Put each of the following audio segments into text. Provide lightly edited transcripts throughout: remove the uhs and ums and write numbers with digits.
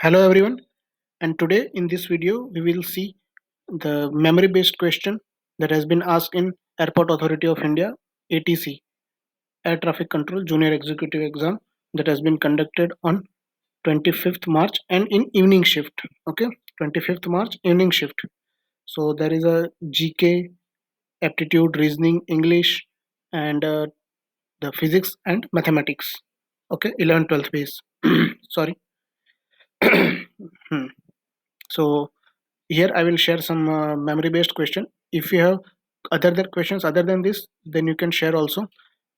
Hello everyone, and today in this video we will see the memory based question that has been asked in Airport Authority of India ATC Air Traffic Control Junior Executive Exam that has been conducted on 25th March and in evening shift. Okay, 25th March evening shift. So there is a GK, aptitude, reasoning, English, and the physics and mathematics. Okay, 11th 12th base. Sorry. Hmm. So here I will share some memory based question. If you have questions other than this, then you can share also.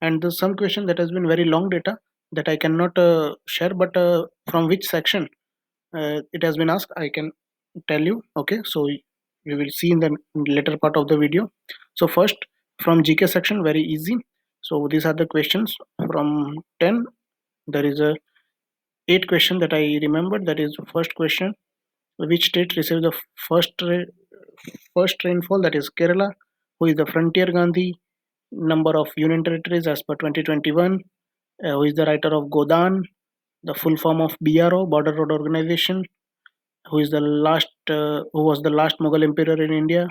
And there's some question that has been very long data that I cannot share, but from which section it has been asked, I can tell you. Okay, so you will see in the later part of the video. So first, from GK section, very easy. So these are the questions from 10. There is a 8 question that I remembered. That is first question: which state received the first rainfall? That is Kerala. Who is the frontier Gandhi? Number of union territories as per 2021. Who is the writer of Godan? The full form of BRO, Border Road Organization. Who was the last Mughal emperor in India?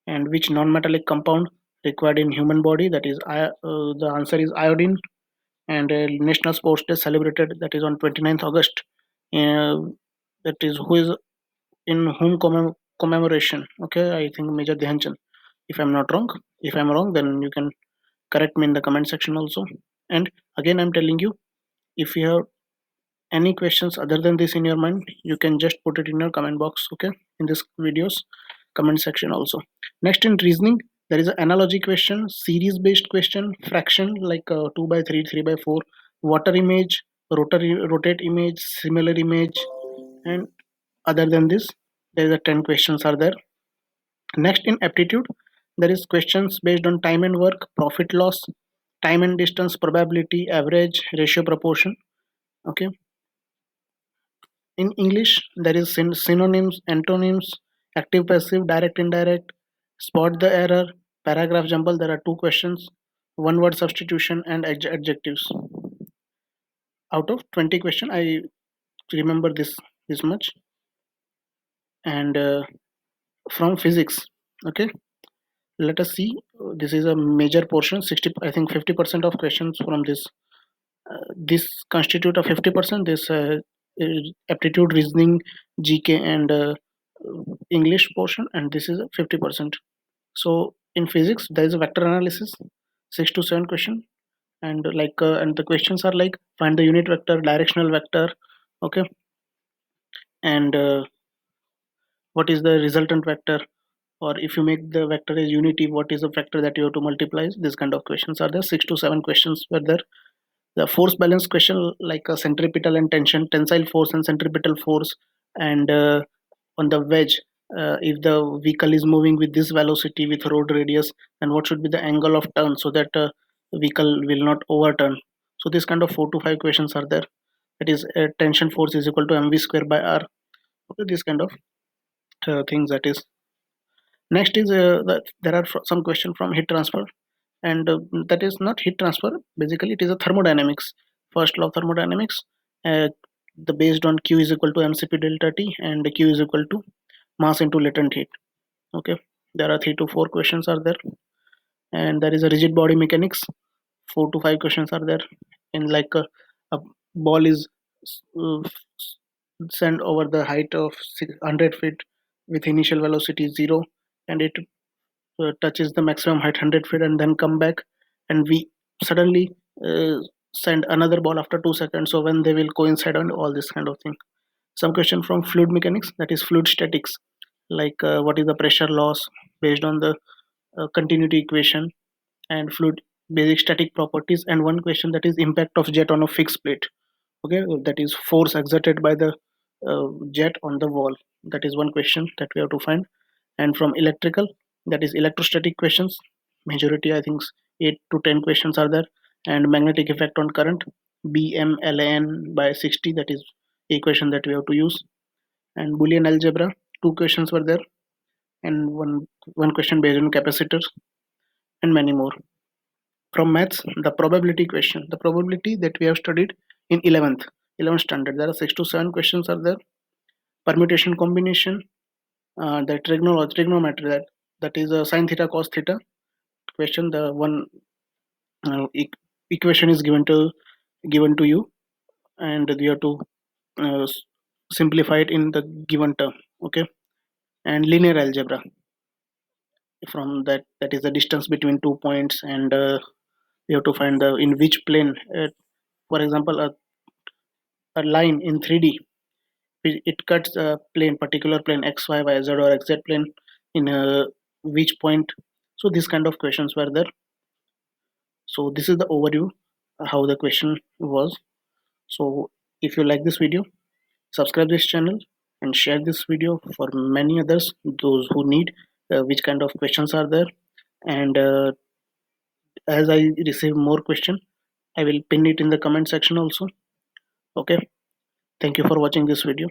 And which non-metallic compound required in human body? That is, the answer is iodine. And National Sports Day celebrated, that is on 29th August. Uh, that is who is in whom commemoration. Okay, I think Major Dhyanchand. If I'm not wrong, if I'm wrong, then you can correct me in the comment section also. And again, I'm telling you, if you have any questions other than this in your mind, you can just put it in your comment box. Okay, in this video's comment section also. Next, in reasoning, there is an analogy question, series based question, fraction like 2 by 3, 3 by 4, water image, rotate image, similar image, and other than this, there is a 10 questions are there. Next, in aptitude, there is questions based on time and work, profit loss, time and distance, probability, average, ratio, proportion. Okay. In English, there is synonyms, antonyms, active, passive, direct, indirect, spot the error, paragraph jumble. There are 2 questions, one word substitution, and adjectives. Out of 20 question, I remember this much. And from physics, okay, let us see. This is a major portion. 60, I think 50% of questions from this constitute of 50%. This aptitude, reasoning, GK, and English portion, and this is a 50%. So in physics, there is a vector analysis, 6 to 7 question, and and the questions are like find the unit vector, directional vector, okay, and what is the resultant vector, or if you make the vector as unity, what is the factor that you have to multiply? This kind of questions are there. 6 to 7 questions were there. The force balance question, like a centripetal and tensile force and centripetal force, and on the wedge, if the vehicle is moving with this velocity with road radius, then what should be the angle of turn so that vehicle will not overturn? So this kind of 4 to 5 questions are there. That is, tension force is equal to mv square by r. Okay, this kind of things. That is, next is that there are some question from heat transfer, and that is not heat transfer. Basically, it is a thermodynamics. First law of thermodynamics. Uh, the based on Q is equal to mcp delta T, and Q is equal to mass into latent heat. Okay, there are 3 to 4 questions are there, and there is a rigid body mechanics. 4 to 5 questions are there. In a ball is uh, sent over the height of 100 feet with initial velocity 0, and it touches the maximum height 100 feet and then come back, and we suddenly uh, send another ball after 2 seconds, so when they will coincide on all this kind of thing. Some question from fluid mechanics, that is fluid statics, what is the pressure loss based on the continuity equation and fluid basic static properties, and one question that is impact of jet on a fixed plate. Okay, that is force exerted by the jet on the wall. That is one question that we have to find. And from electrical, that is electrostatic questions, majority I think 8 to 10 questions are there. And magnetic effect on current, BMLAN by 60, that is equation that we have to use. And Boolean algebra, 2 questions were there, and one question based on capacitors, and many more. From maths, the probability question, the probability that we have studied in 11th, 11th standard. There are 6 to 7 questions are there. Permutation combination, the trigonometry, that is sin theta cos theta question. The one equation is given to you, and you have to simplify it in the given term. Okay. And linear algebra, from that is the distance between 2 points, and you have to find the in which plane. For example, a line in 3D, it cuts a plane, particular plane, x y y z or xz plane, in which point. So these kind of questions were there. So this is the overview how the question was. So if you like this video, subscribe this channel and share this video for many others, those who need which kind of questions are there. And as I receive more question, I will pin it in the comment section also. Okay, thank you for watching this video.